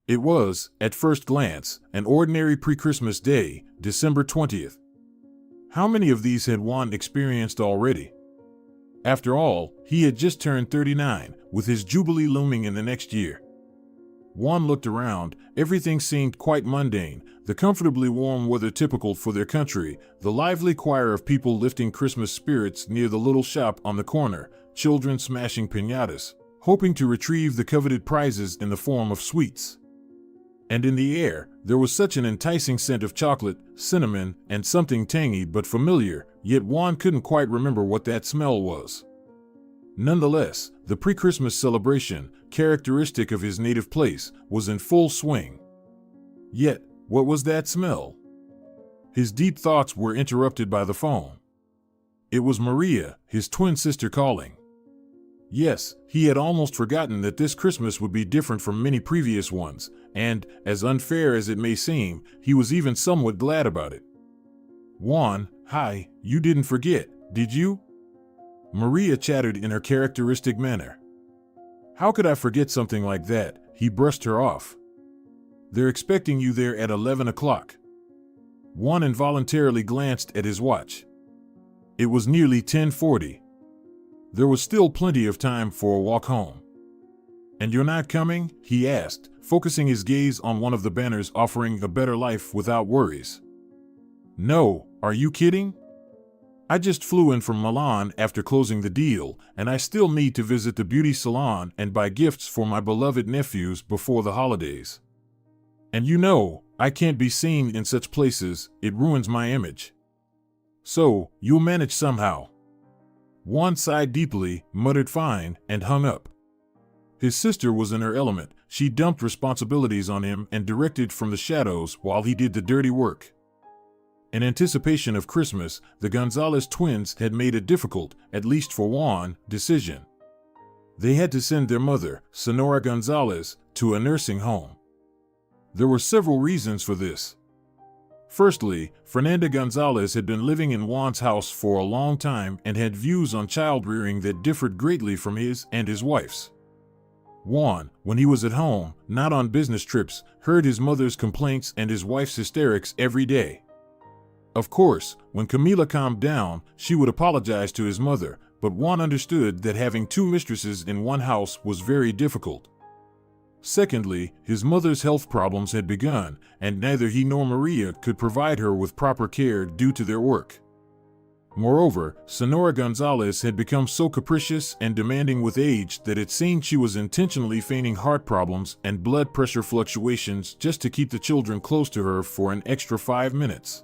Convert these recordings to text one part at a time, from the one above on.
It was, at first glance, an ordinary pre-Christmas day, December 20th. How many of these had Juan experienced already? After all, he had just turned 39, with his jubilee looming in the next year. Juan looked around. Everything seemed quite mundane: the comfortably warm weather typical for their country, the lively choir of people lifting Christmas spirits near the little shop on the corner, children smashing piñatas, hoping to retrieve the coveted prizes in the form of sweets. And in the air, there was such an enticing scent of chocolate, cinnamon, and something tangy but familiar, yet Juan couldn't quite remember what that smell was. Nonetheless, the pre-Christmas celebration, characteristic of his native place, was in full swing. Yet, what was that smell? His deep thoughts were interrupted by the phone. It was Maria, his twin sister, calling. Yes, he had almost forgotten that this Christmas would be different from many previous ones, and, as unfair as it may seem, he was even somewhat glad about it. "Juan, hi, you didn't forget, did you?" Maria chattered in her characteristic manner. "How could I forget something like that?" He brushed her off. "They're expecting you there at 11 o'clock. Juan involuntarily glanced at his watch. It was nearly 10:40. There was still plenty of time for a walk home. "And you're not coming?" he asked, focusing his gaze on one of the banners offering a better life without worries. "No, are you kidding? I just flew in from Milan after closing the deal, and I still need to visit the beauty salon and buy gifts for my beloved nephews before the holidays. And you know, I can't be seen in such places, it ruins my image. So, you'll manage somehow." Juan sighed deeply, muttered fine, and hung up. His sister was in her element. She dumped responsibilities on him and directed from the shadows while he did the dirty work. In anticipation of Christmas, the Gonzalez twins had made a difficult, at least for Juan, decision. They had to send their mother, Sonora Gonzalez, to a nursing home. There were several reasons for this. Firstly, Fernanda Gonzalez had been living in Juan's house for a long time and had views on child-rearing that differed greatly from his and his wife's. Juan, when he was at home, not on business trips, heard his mother's complaints and his wife's hysterics every day. Of course, when Camila calmed down, she would apologize to his mother, but Juan understood that having two mistresses in one house was very difficult. Secondly, his mother's health problems had begun, and neither he nor Maria could provide her with proper care due to their work. Moreover, Sonora Gonzalez had become so capricious and demanding with age that it seemed she was intentionally feigning heart problems and blood pressure fluctuations just to keep the children close to her for an extra 5 minutes.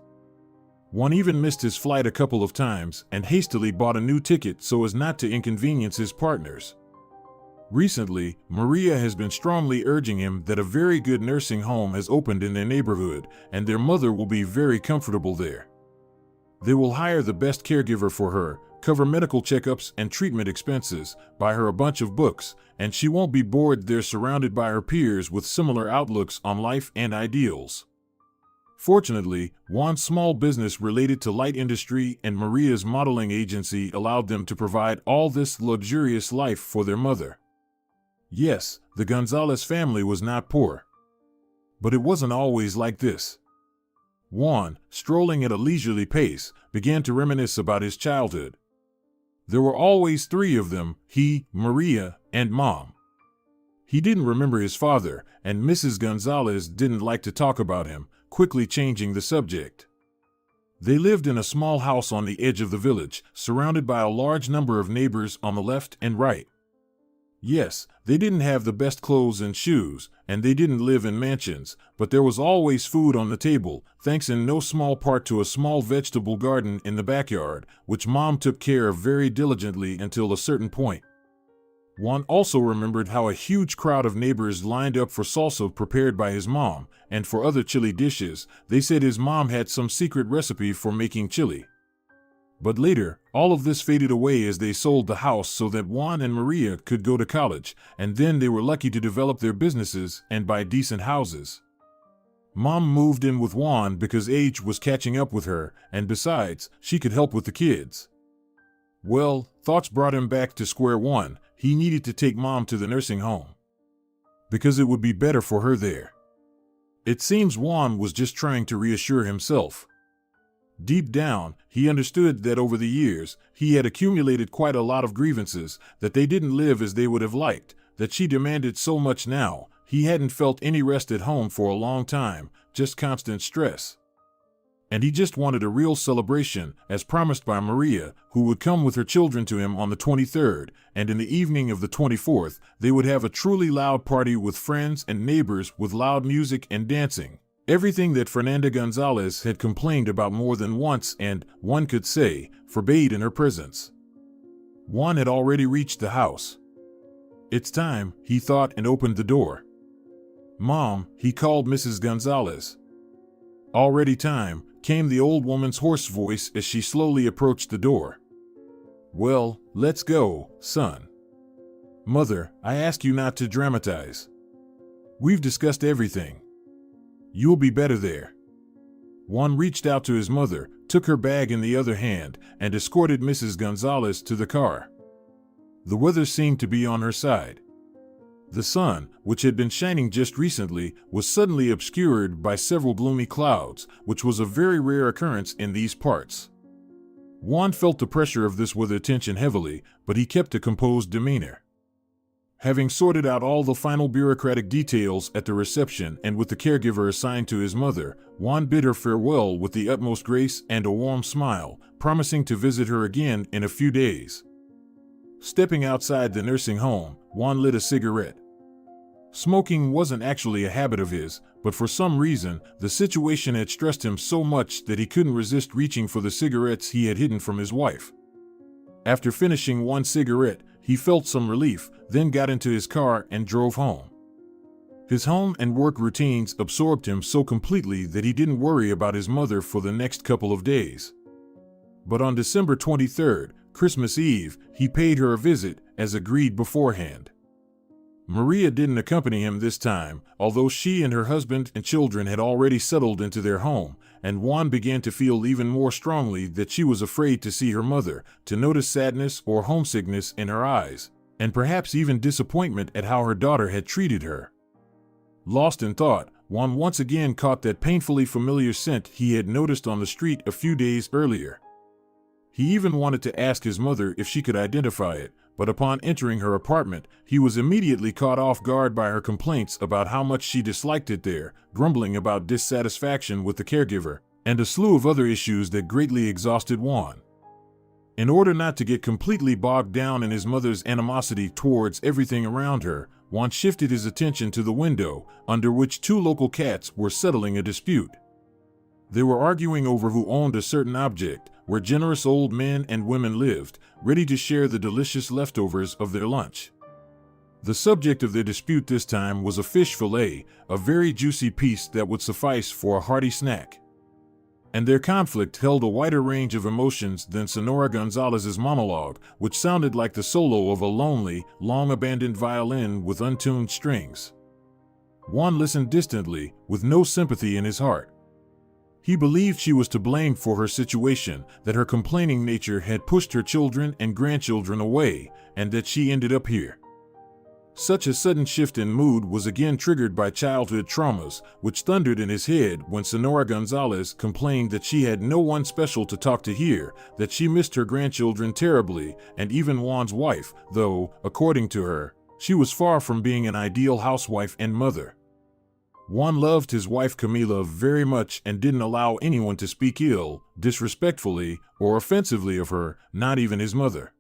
Juan even missed his flight a couple of times and hastily bought a new ticket so as not to inconvenience his partners. Recently, Maria has been strongly urging him that a very good nursing home has opened in their neighborhood, and their mother will be very comfortable there. They will hire the best caregiver for her, cover medical checkups and treatment expenses, buy her a bunch of books, and she won't be bored there surrounded by her peers with similar outlooks on life and ideals. Fortunately, Juan's small business related to light industry and Maria's modeling agency allowed them to provide all this luxurious life for their mother. Yes, the Gonzalez family was not poor. But it wasn't always like this. Juan, strolling at a leisurely pace, began to reminisce about his childhood. There were always 3 of them: he, Maria, and Mom. He didn't remember his father, and Mrs. Gonzalez didn't like to talk about him, quickly changing the subject. They lived in a small house on the edge of the village, surrounded by a large number of neighbors on the left and right. Yes, they didn't have the best clothes and shoes, and they didn't live in mansions, but there was always food on the table, thanks in no small part to a small vegetable garden in the backyard, which Mom took care of very diligently until a certain point. Juan also remembered how a huge crowd of neighbors lined up for salsa prepared by his mom, and for other chili dishes. They said his mom had some secret recipe for making chili. But later, all of this faded away as they sold the house so that Juan and Maria could go to college, and then they were lucky to develop their businesses and buy decent houses. Mom moved in with Juan because age was catching up with her, and besides, she could help with the kids. Well, thoughts brought him back to square one. He needed to take Mom to the nursing home. because it would be better for her there. It seems Juan was just trying to reassure himself. Deep down, he understood that over the years, he had accumulated quite a lot of grievances, that they didn't live as they would have liked, that she demanded so much now. He hadn't felt any rest at home for a long time, just constant stress. And he just wanted a real celebration, as promised by Maria, who would come with her children to him on the 23rd, and in the evening of the 24th, they would have a truly loud party with friends and neighbors with loud music and dancing. Everything that Fernanda Gonzalez had complained about more than once and, one could say, forbade in her presence. Juan had already reached the house. It's time, he thought, and opened the door. "Mom," he called Mrs. Gonzalez. "Already time," came the old woman's hoarse voice as she slowly approached the door. "Well, let's go, son." "Mother, I ask you not to dramatize. We've discussed everything. You'll be better there." Juan reached out to his mother, took her bag in the other hand, and escorted Mrs. Gonzalez to the car. The weather seemed to be on her side. The sun, which had been shining just recently, was suddenly obscured by several gloomy clouds, which was a very rare occurrence in these parts. Juan felt the pressure of this weather tension heavily, but he kept a composed demeanor. Having sorted out all the final bureaucratic details at the reception and with the caregiver assigned to his mother, Juan bid her farewell with the utmost grace and a warm smile, promising to visit her again in a few days. Stepping outside the nursing home, Juan lit a cigarette. Smoking wasn't actually a habit of his, but for some reason, the situation had stressed him so much that he couldn't resist reaching for the cigarettes he had hidden from his wife. After finishing one cigarette, he felt some relief, then got into his car and drove home. His home and work routines absorbed him so completely that he didn't worry about his mother for the next couple of days. But on December 23rd, Christmas Eve, he paid her a visit, as agreed beforehand. Maria didn't accompany him this time, although she and her husband and children had already settled into their home, and Juan began to feel even more strongly that she was afraid to see her mother, to notice sadness or homesickness in her eyes, and perhaps even disappointment at how her daughter had treated her. Lost in thought, Juan once again caught that painfully familiar scent he had noticed on the street a few days earlier. He even wanted to ask his mother if she could identify it, but upon entering her apartment, he was immediately caught off guard by her complaints about how much she disliked it there, grumbling about dissatisfaction with the caregiver, and a slew of other issues that greatly exhausted Juan. In order not to get completely bogged down in his mother's animosity towards everything around her, Juan shifted his attention to the window, under which two local cats were settling a dispute. They were arguing over who owned a certain object, where generous old men and women lived, ready to share the delicious leftovers of their lunch. The subject of their dispute this time was a fish fillet, a very juicy piece that would suffice for a hearty snack. And their conflict held a wider range of emotions than Sonora Gonzalez's monologue, which sounded like the solo of a lonely, long-abandoned violin with untuned strings. Juan listened distantly, with no sympathy in his heart. He believed she was to blame for her situation, that her complaining nature had pushed her children and grandchildren away, and that she ended up here. Such a sudden shift in mood was again triggered by childhood traumas, which thundered in his head when Sonora Gonzalez complained that she had no one special to talk to here, that she missed her grandchildren terribly, and even Juan's wife, though, according to her, she was far from being an ideal housewife and mother. Juan loved his wife Camila very much and didn't allow anyone to speak ill, disrespectfully, or offensively of her, not even his mother.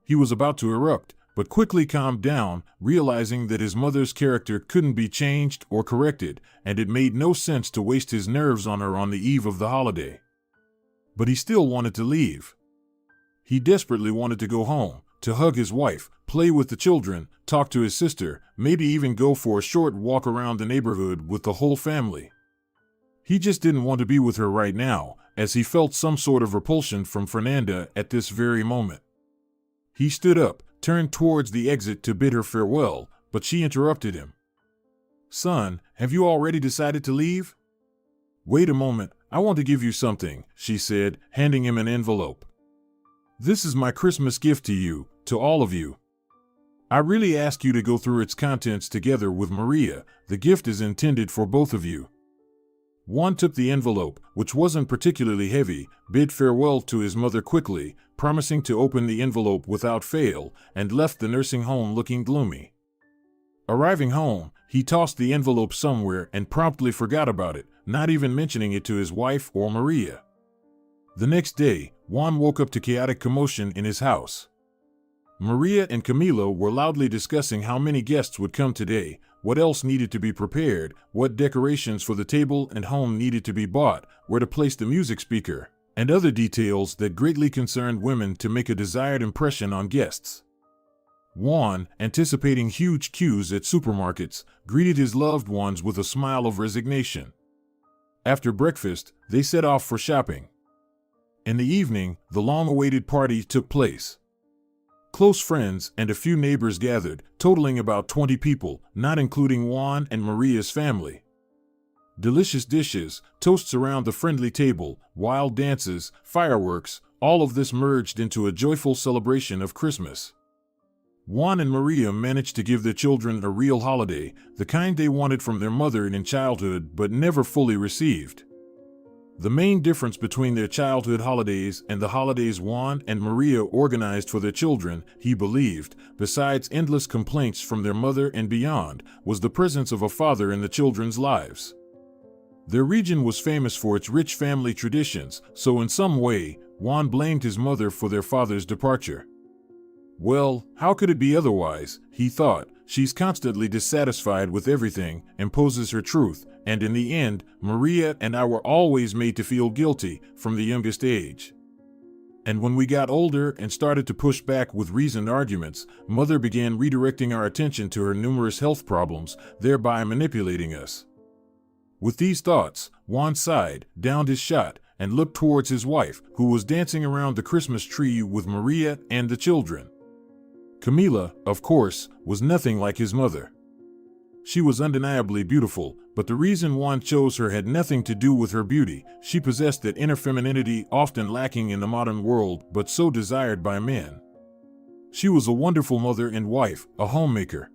He was about to erupt, but quickly calmed down, realizing that his mother's character couldn't be changed or corrected, and it made no sense to waste his nerves on her on the eve of the holiday. But he still wanted to leave. He desperately wanted to go home, to hug his wife, play with the children, talk to his sister, maybe even go for a short walk around the neighborhood with the whole family. He just didn't want to be with her right now, as he felt some sort of repulsion from Fernanda at this very moment. He stood up, turned towards the exit to bid her farewell, but she interrupted him. "Son, have you already decided to leave?" "Wait a moment, I want to give you something," she said, handing him an envelope. "This is my Christmas gift to you, to all of you. I really ask you to go through its contents together with Maria. The gift is intended for both of you. Juan took the envelope, which wasn't particularly heavy, bid farewell to his mother quickly, promising to open the envelope without fail, and left the nursing home looking gloomy. Arriving home, he tossed the envelope somewhere and promptly forgot about it, not even mentioning it to his wife or Maria. The next day, Juan woke up to chaotic commotion in his house. Maria and Camilo were loudly discussing how many guests would come today, what else needed to be prepared, what decorations for the table and home needed to be bought, where to place the music speaker, and other details that greatly concerned women to make a desired impression on guests. Juan, anticipating huge queues at supermarkets, greeted his loved ones with a smile of resignation. After breakfast, they set off for shopping. In the evening, the long-awaited party took place. Close friends and a few neighbors gathered, totaling about 20 people, not including Juan and Maria's family. Delicious dishes, toasts around the friendly table, wild dances, fireworks, all of this merged into a joyful celebration of Christmas. Juan and Maria managed to give their children a real holiday, the kind they wanted from their mother in childhood but never fully received. The main difference between their childhood holidays and the holidays Juan and Maria organized for their children, he believed, besides endless complaints from their mother and beyond, was the presence of a father in the children's lives. Their region was famous for its rich family traditions, so in some way, Juan blamed his mother for their father's departure. Well, how could it be otherwise, he thought. She's constantly dissatisfied with everything, imposes her truth, and in the end, Maria and I were always made to feel guilty from the youngest age. And when we got older and started to push back with reasoned arguments, Mother began redirecting our attention to her numerous health problems, thereby manipulating us. With these thoughts, Juan sighed, downed his shot, and looked towards his wife, who was dancing around the Christmas tree with Maria and the children. Camila, of course, was nothing like his mother. She was undeniably beautiful, but the reason Juan chose her had nothing to do with her beauty. She possessed that inner femininity often lacking in the modern world, but so desired by men. She was a wonderful mother and wife, a homemaker.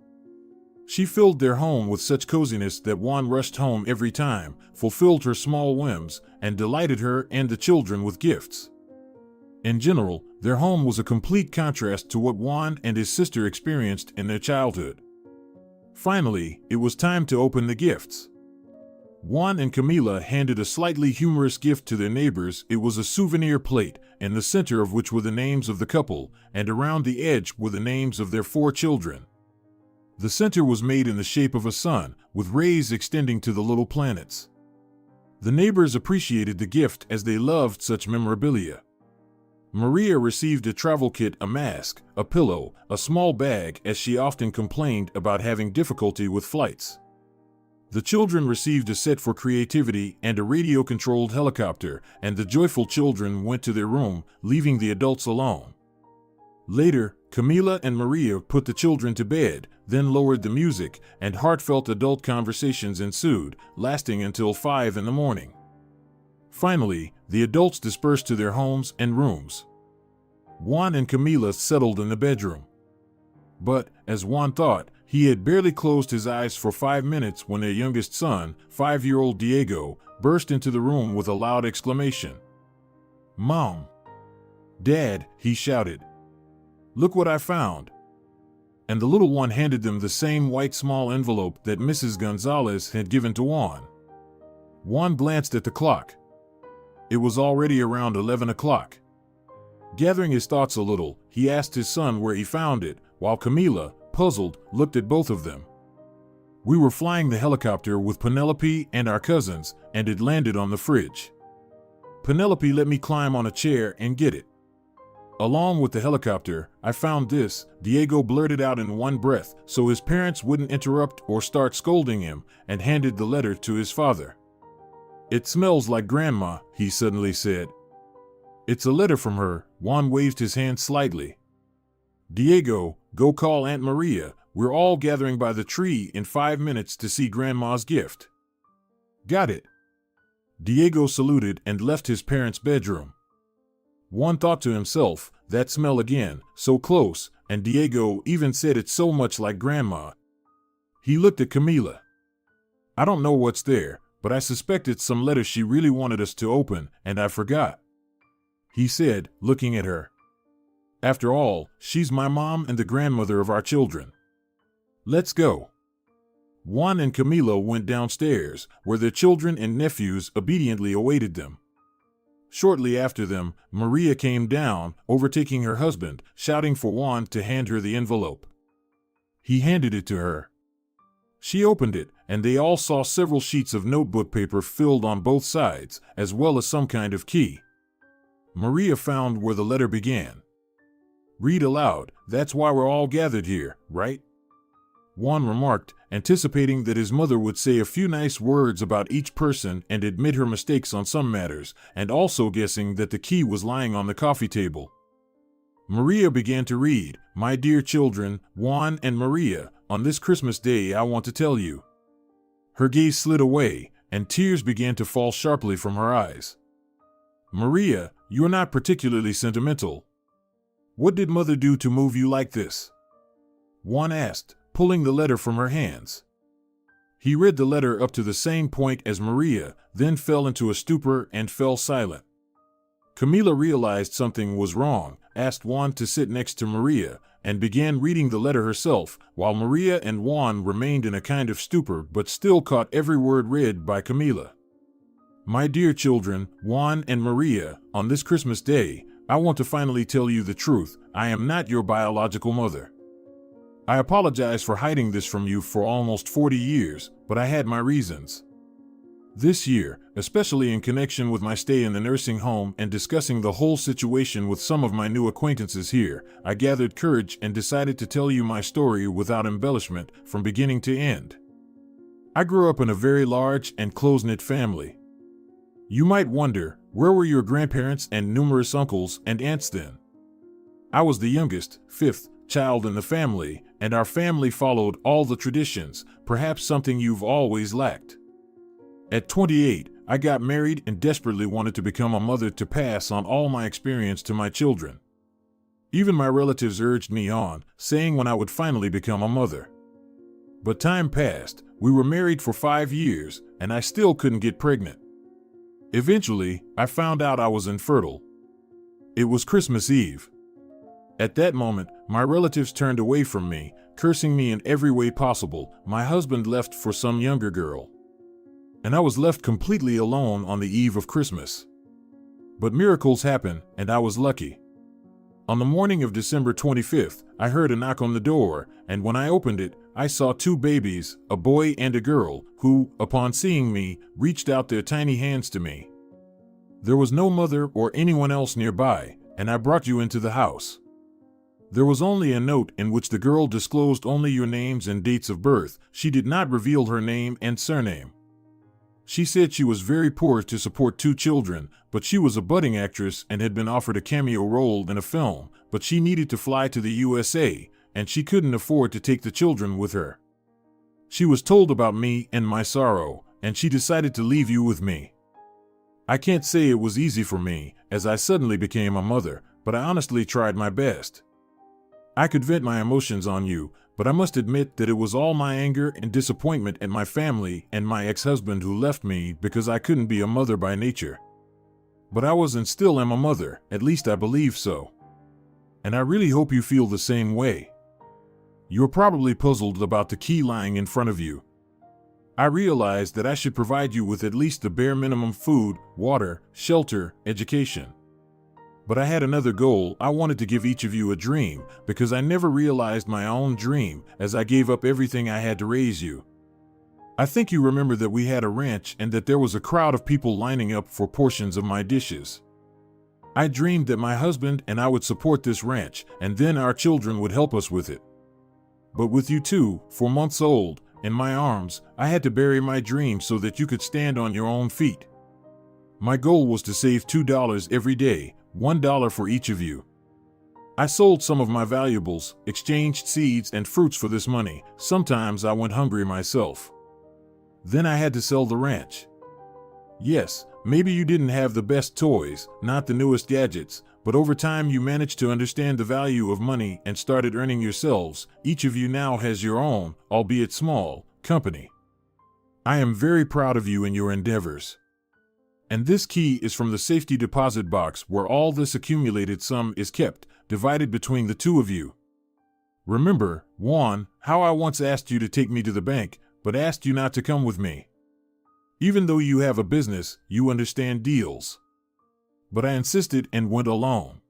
She filled their home with such coziness that Juan rushed home every time, fulfilled her small whims, and delighted her and the children with gifts. In general, their home was a complete contrast to what Juan and his sister experienced in their childhood. Finally, it was time to open the gifts. Juan and Camila handed a slightly humorous gift to their neighbors. It was a souvenir plate, in the center of which were the names of the couple, and around the edge were the names of their 4 children. The center was made in the shape of a sun, with rays extending to the little planets. The neighbors appreciated the gift as they loved such memorabilia. Maria received a travel kit, a mask, a pillow, a small bag, as she often complained about having difficulty with flights. The children received a set for creativity and a radio-controlled helicopter, and the joyful children went to their room, leaving the adults alone. Later, Camila and Maria put the children to bed, then lowered the music, and heartfelt adult conversations ensued, lasting until 5 in the morning. Finally, the adults dispersed to their homes and rooms. Juan and Camila settled in the bedroom. But, as Juan thought, he had barely closed his eyes for 5 minutes when their youngest son, 5-year-old Diego, burst into the room with a loud exclamation. "Mom! Dad!" he shouted. "Look what I found!" And the little one handed them the same white small envelope that Mrs. Gonzalez had given to Juan. Juan glanced at the clock. It was already around 11 o'clock. Gathering his thoughts a little, he asked his son where he found it, while Camila, puzzled, looked at both of them. "We were flying the helicopter with Penelope and our cousins, and it landed on the fridge. Penelope let me climb on a chair and get it. Along with the helicopter, I found this," Diego blurted out in one breath, so his parents wouldn't interrupt or start scolding him, and handed the letter to his father. "It smells like Grandma," he suddenly said. "It's a letter from her." Juan waved his hand slightly. "Diego, go call Aunt Maria. We're all gathering by the tree in 5 minutes to see Grandma's gift." "Got it." Diego saluted and left his parents' bedroom. Juan thought to himself, that smell again, so close, and Diego even said it's so much like Grandma. He looked at Camila. I don't know what's there, but I suspect it's some letter she really wanted us to open, and I forgot, he said, looking at her. After all, she's my mom and the grandmother of our children. Let's go. Juan and Camila went downstairs, where their children and nephews obediently awaited them. Shortly after them, Maria came down, overtaking her husband, shouting for Juan to hand her the envelope. He handed it to her. She opened it, and they all saw several sheets of notebook paper filled on both sides, as well as some kind of key. Maria found where the letter began. Read aloud, that's why we're all gathered here, right? Juan remarked, anticipating that his mother would say a few nice words about each person and admit her mistakes on some matters, and also guessing that the key was lying on the coffee table. Maria began to read, My dear children, Juan and Maria, on this Christmas day I want to tell you. Her gaze slid away, and tears began to fall sharply from her eyes. Maria, you're not particularly sentimental. What did Mother do to move you like this? Juan asked, pulling the letter from her hands. He read the letter up to the same point as Maria, then fell into a stupor and fell silent. Camila realized something was wrong, asked Juan to sit next to Maria, and began reading the letter herself, while Maria and Juan remained in a kind of stupor but still caught every word read by Camila. My dear children, Juan and Maria, on this Christmas day, I want to finally tell you the truth. I am not your biological mother. I apologize for hiding this from you for almost 40 years, but I had my reasons. This year, especially in connection with my stay in the nursing home and discussing the whole situation with some of my new acquaintances here, I gathered courage and decided to tell you my story without embellishment from beginning to end. I grew up in a very large and close-knit family. You might wonder, where were your grandparents and numerous uncles and aunts then? I was the youngest, fifth, child in the family, and our family followed all the traditions, perhaps something you've always lacked. At 28, I got married and desperately wanted to become a mother to pass on all my experience to my children. Even my relatives urged me on, saying when I would finally become a mother. But time passed, we were married for 5 years, and I still couldn't get pregnant. Eventually, I found out I was infertile. It was Christmas Eve. At that moment, my relatives turned away from me, cursing me in every way possible. My husband left for some younger girl. And I was left completely alone on the eve of Christmas. But miracles happen, and I was lucky. On the morning of December 25th, I heard a knock on the door, and when I opened it, I saw 2 babies, a boy and a girl, who, upon seeing me, reached out their tiny hands to me. There was no mother or anyone else nearby, and I brought you into the house. There was only a note in which the girl disclosed only your names and dates of birth. She did not reveal her name and surname. She said she was very poor to support 2 children, but she was a budding actress and had been offered a cameo role in a film, but she needed to fly to the USA, and she couldn't afford to take the children with her. She was told about me and my sorrow, and she decided to leave you with me. I can't say it was easy for me, as I suddenly became a mother, but I honestly tried my best. I could vent my emotions on you, but I must admit that it was all my anger and disappointment at my family and my ex-husband who left me because I couldn't be a mother by nature. But I was and still am a mother, at least I believe so. And I really hope you feel the same way. You're probably puzzled about the key lying in front of you. I realized that I should provide you with at least the bare minimum: food, water, shelter, education. But I had another goal. I wanted to give each of you a dream, because I never realized my own dream, as I gave up everything I had to raise you. I think you remember that we had a ranch and that there was a crowd of people lining up for portions of my dishes. I dreamed that my husband and I would support this ranch, and then our children would help us with it. But with you 2, 4 months old, in my arms, I had to bury my dream so that you could stand on your own feet. My goal was to save $2 every day, $1 for each of you. I sold some of my valuables, exchanged seeds and fruits for this money. Sometimes I went hungry myself. Then I had to sell the ranch. Yes, Maybe you didn't have the best toys, not the newest gadgets, but over time you managed to understand the value of money and started earning yourselves. Each of you now has your own, albeit small, company. I am very proud of you in your endeavors. And this key is from the safety deposit box where all this accumulated sum is kept, divided between the two of you. Remember, Juan, how I once asked you to take me to the bank, but asked you not to come with me. Even though you have a business, you understand deals. But I insisted and went alone.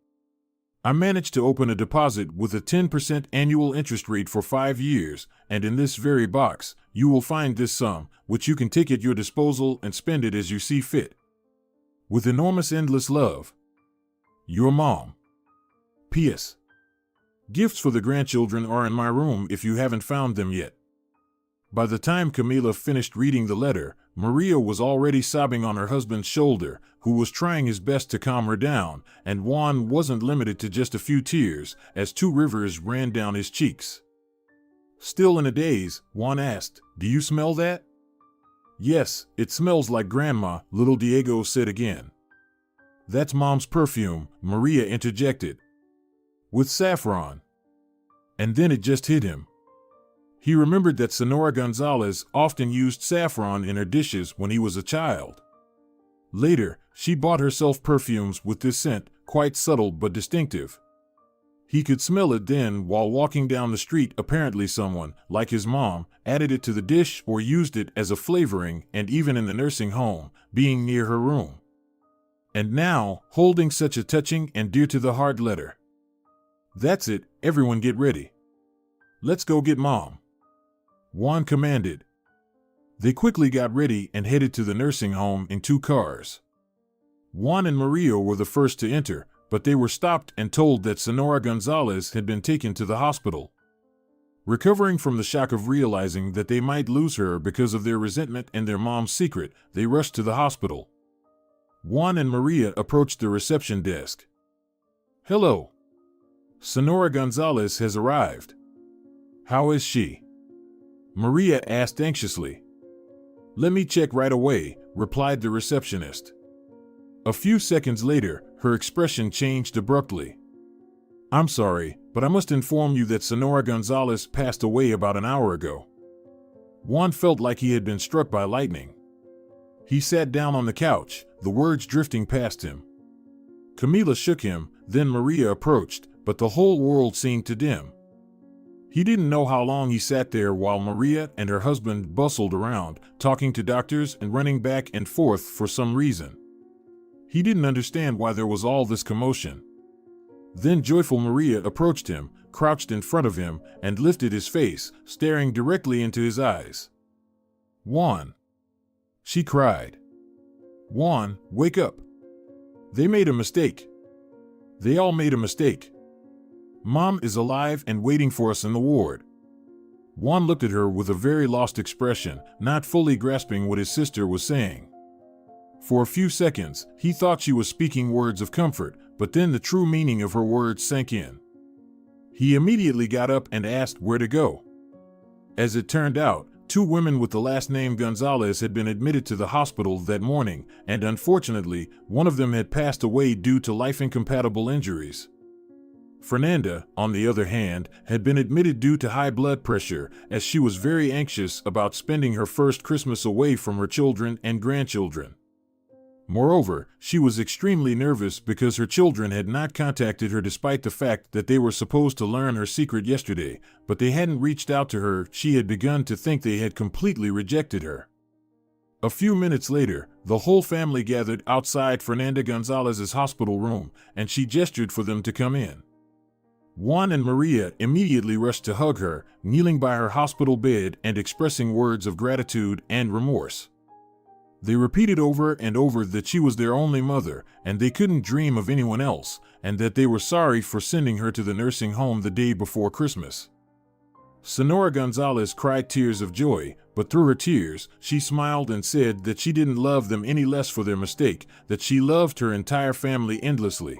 I managed to open a deposit with a 10% annual interest rate for 5 years, and in this very box, you will find this sum, which you can take at your disposal and spend it as you see fit. With enormous endless love. Your mom. P.S. Gifts for the grandchildren are in my room if you haven't found them yet. By the time Camila finished reading the letter, Maria was already sobbing on her husband's shoulder, who was trying his best to calm her down, and Juan wasn't limited to just a few tears, as 2 rivers ran down his cheeks. Still in a daze, Juan asked, "Do you smell that?" "Yes, it smells like Grandma," little Diego said again. "That's Mom's perfume," Maria interjected. "With saffron." And then it just hit him. He remembered that Sonora Gonzalez often used saffron in her dishes when he was a child. Later, she bought herself perfumes with this scent, quite subtle but distinctive. He could smell it then while walking down the street. Apparently someone, like his mom, added it to the dish or used it as a flavoring, and even in the nursing home, being near her room. And now, holding such a touching and dear-to-the-heart letter. "That's it, everyone get ready. Let's go get Mom," Juan commanded. They quickly got ready and headed to the nursing home in 2 cars. Juan and Maria were the first to enter, but they were stopped and told that Sonora Gonzalez had been taken to the hospital. Recovering from the shock of realizing that they might lose her because of their resentment and their mom's secret, they rushed to the hospital. Juan and Maria approached the reception desk. "Hello. Sonora Gonzalez has arrived. How is she?" Maria asked anxiously. "Let me check right away," replied the receptionist. A few seconds later, her expression changed abruptly. "I'm sorry, but I must inform you that Sonora Gonzalez passed away about an hour ago." Juan felt like he had been struck by lightning. He sat down on the couch, the words drifting past him. Camila shook him, then Maria approached, but the whole world seemed to dim. He didn't know how long he sat there while Maria and her husband bustled around, talking to doctors and running back and forth for some reason. He didn't understand why there was all this commotion. Then joyful Maria approached him, crouched in front of him, and lifted his face, staring directly into his eyes. "Juan!" she cried. "Juan, wake up. They made a mistake. They all made a mistake. Mom is alive and waiting for us in the ward." Juan looked at her with a very lost expression, not fully grasping what his sister was saying. For a few seconds, he thought she was speaking words of comfort, but then the true meaning of her words sank in. He immediately got up and asked where to go. As it turned out, 2 women with the last name Gonzalez had been admitted to the hospital that morning, and unfortunately, one of them had passed away due to life-incompatible injuries. Fernanda, on the other hand, had been admitted due to high blood pressure, as she was very anxious about spending her first Christmas away from her children and grandchildren. Moreover, she was extremely nervous because her children had not contacted her despite the fact that they were supposed to learn her secret yesterday, but they hadn't reached out to her. She had begun to think they had completely rejected her. A few minutes later, the whole family gathered outside Fernanda Gonzalez's hospital room, and she gestured for them to come in. Juan and Maria immediately rushed to hug her, kneeling by her hospital bed and expressing words of gratitude and remorse. They repeated over and over that she was their only mother, and they couldn't dream of anyone else, and that they were sorry for sending her to the nursing home the day before Christmas. Sonora Gonzalez cried tears of joy, but through her tears, she smiled and said that she didn't love them any less for their mistake, that she loved her entire family endlessly.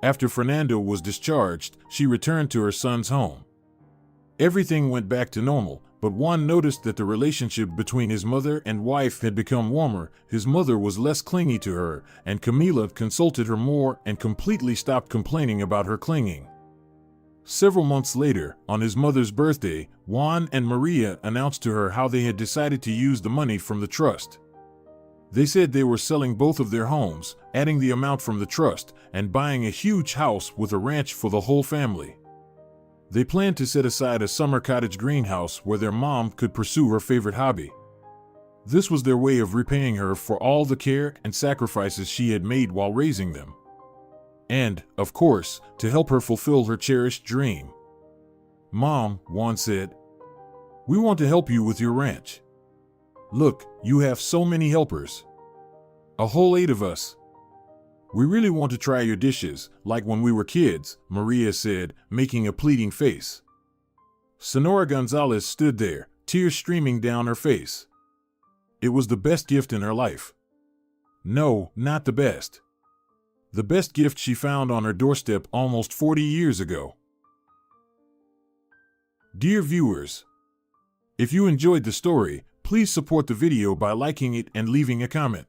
After Fernando was discharged, she returned to her son's home. Everything went back to normal, But Juan noticed that the relationship between his mother and wife had become warmer. His mother was less clingy to her, and Camila consulted her more and completely stopped complaining about her clinging. Several months later, on his mother's birthday, Juan and Maria announced to her how they had decided to use the money from the trust. They said they were selling both of their homes, adding the amount from the trust, and buying a huge house with a ranch for the whole family. They planned to set aside a summer cottage greenhouse where their mom could pursue her favorite hobby. This was their way of repaying her for all the care and sacrifices she had made while raising them. And, of course, to help her fulfill her cherished dream. "Mom," Juan said, "we want to help you with your ranch. Look, you have so many helpers. A whole 8 of us. We really want to try your dishes, like when we were kids," Maria said, making a pleading face. Sonora Gonzalez stood there, tears streaming down her face. It was the best gift in her life. No, not the best. The best gift she found on her doorstep almost 40 years ago. Dear viewers, if you enjoyed the story, please support the video by liking it and leaving a comment.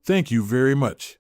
Thank you very much.